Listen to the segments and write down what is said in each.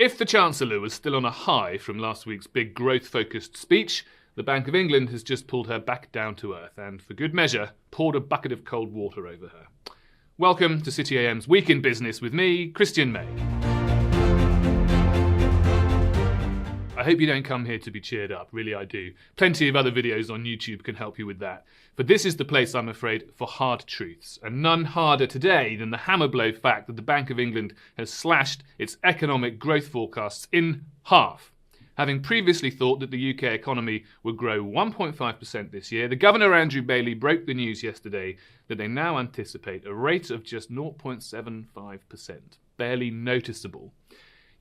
If the Chancellor was still on a high from last week's big growth-focused speech, the Bank of England has just pulled her back down to earth and, for good measure, poured a bucket of cold water over her. Welcome to City AM's Week in Business with me, Christian May. I hope you don't come here to be cheered up, really I do. Plenty of other videos on YouTube can help you with that. But this is the place, I'm afraid, for hard truths, and none harder today than the hammer blow fact that the Bank of England has slashed its economic growth forecasts in half. Having previously thought that the UK economy would grow 1.5% this year, the Governor Andrew Bailey broke the news yesterday that they now anticipate a rate of just 0.75%, barely noticeable.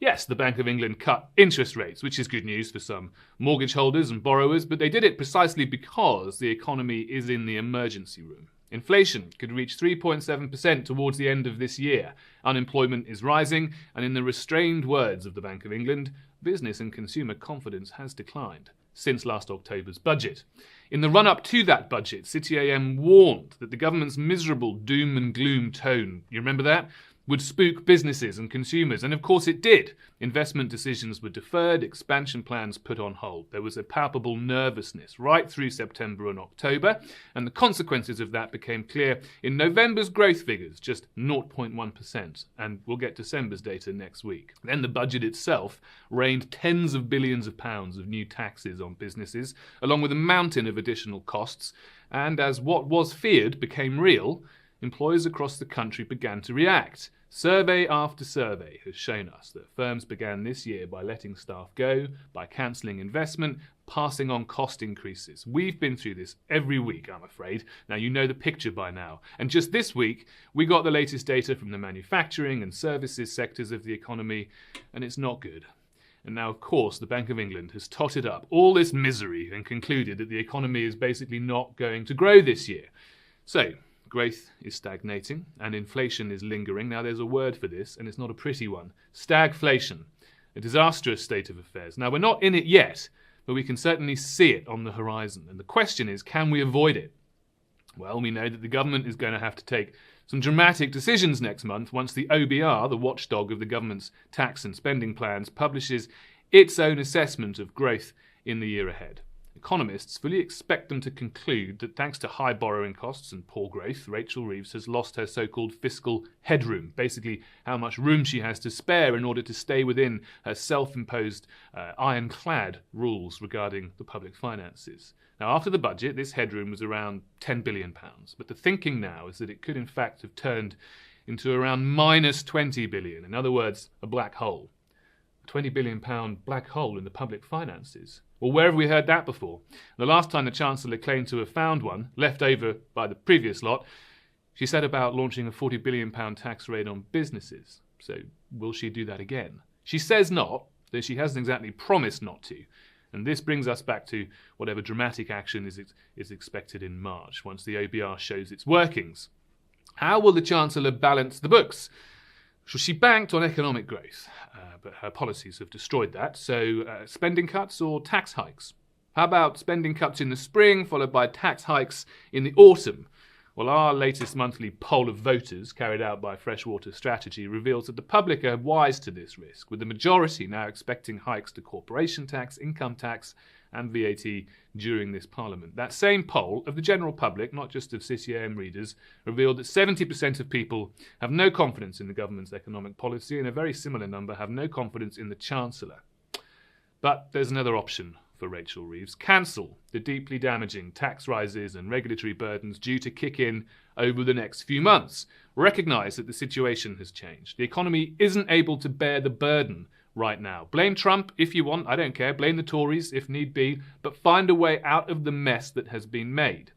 Yes, the Bank of England cut interest rates, which is good news for some mortgage holders and borrowers, but they did it precisely because the economy is in the emergency room. Inflation could reach 3.7% towards the end of this year. Unemployment is rising, and in the restrained words of the Bank of England, business and consumer confidence has declined since last October's budget. In the run-up to that budget, City AM warned that the government's miserable doom and gloom tone, you remember that, would spook businesses and consumers, and of course it did. Investment decisions were deferred, expansion plans put on hold. There was a palpable nervousness right through September and October, and the consequences of that became clear in November's growth figures, just 0.1%, and we'll get December's data next week. Then the budget itself rained tens of billions of pounds of new taxes on businesses, along with a mountain of additional costs, and as what was feared became real, employers across the country began to react. Survey after survey has shown us that firms began this year by letting staff go, by cancelling investment, passing on cost increases. We've been through this every week, I'm afraid. Now, you know the picture by now. And just this week, we got the latest data from the manufacturing and services sectors of the economy, and it's not good. And now, of course, the Bank of England has totted up all this misery and concluded that the economy is basically not going to grow this year. So, growth is stagnating and inflation is lingering. Now there's a word for this and it's not a pretty one. Stagflation. A disastrous state of affairs. Now we're not in it yet, but we can certainly see it on the horizon. And the question is, can we avoid it? Well, we know that the government is going to have to take some dramatic decisions next month once the OBR, the watchdog of the government's tax and spending plans, publishes its own assessment of growth in the year ahead. Economists fully expect them to conclude that thanks to high borrowing costs and poor growth, Rachel Reeves has lost her so-called fiscal headroom, basically how much room she has to spare in order to stay within her self-imposed ironclad rules regarding the public finances. Now, after the budget, this headroom was around £10 billion, but the thinking now is that it could in fact have turned into around minus £20 billion, in other words, a black hole. A £20 billion black hole in the public finances. Well, where have we heard that before? The last time the Chancellor claimed to have found one, left over by the previous lot, she said about launching a £40 billion tax rate on businesses. So will she do that again? She says not, though she hasn't exactly promised not to. And this brings us back to whatever dramatic action is expected in March, once the OBR shows its workings. How will the Chancellor balance the books? So she banked on economic growth, but her policies have destroyed that. So spending cuts or tax hikes? How about spending cuts in the spring followed by tax hikes in the autumn? Well, our latest monthly poll of voters carried out by Freshwater Strategy reveals that the public are wise to this risk, with the majority now expecting hikes to corporation tax, income tax and VAT during this Parliament. That same poll of the general public, not just of City AM readers, revealed that 70% of people have no confidence in the government's economic policy, and a very similar number have no confidence in the Chancellor. But there's another option for Rachel Reeves. Cancel the deeply damaging tax rises and regulatory burdens due to kick in over the next few months. Recognise that the situation has changed. The economy isn't able to bear the burden right now. Blame Trump if you want, I don't care. Blame the Tories if need be, but find a way out of the mess that has been made.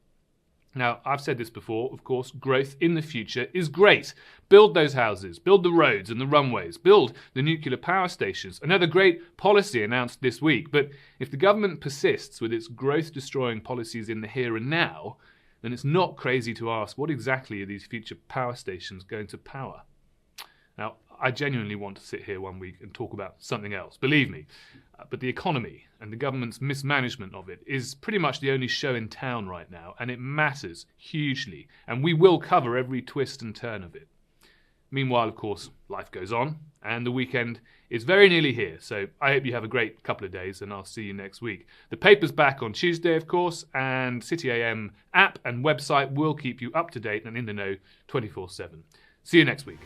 Now, I've said this before, of course, growth in the future is great. Build those houses, build the roads and the runways, build the nuclear power stations. Another great policy announced this week. But if the government persists with its growth-destroying policies in the here and now, then it's not crazy to ask, what exactly are these future power stations going to power? Now, I genuinely want to sit here one week and talk about something else, believe me. But the economy and the government's mismanagement of it is pretty much the only show in town right now, and it matters hugely, and we will cover every twist and turn of it. Meanwhile, of course, life goes on, and the weekend is very nearly here, so I hope you have a great couple of days, and I'll see you next week. The paper's back on Tuesday, of course, and City AM app and website will keep you up to date and in the know 24/7. See you next week.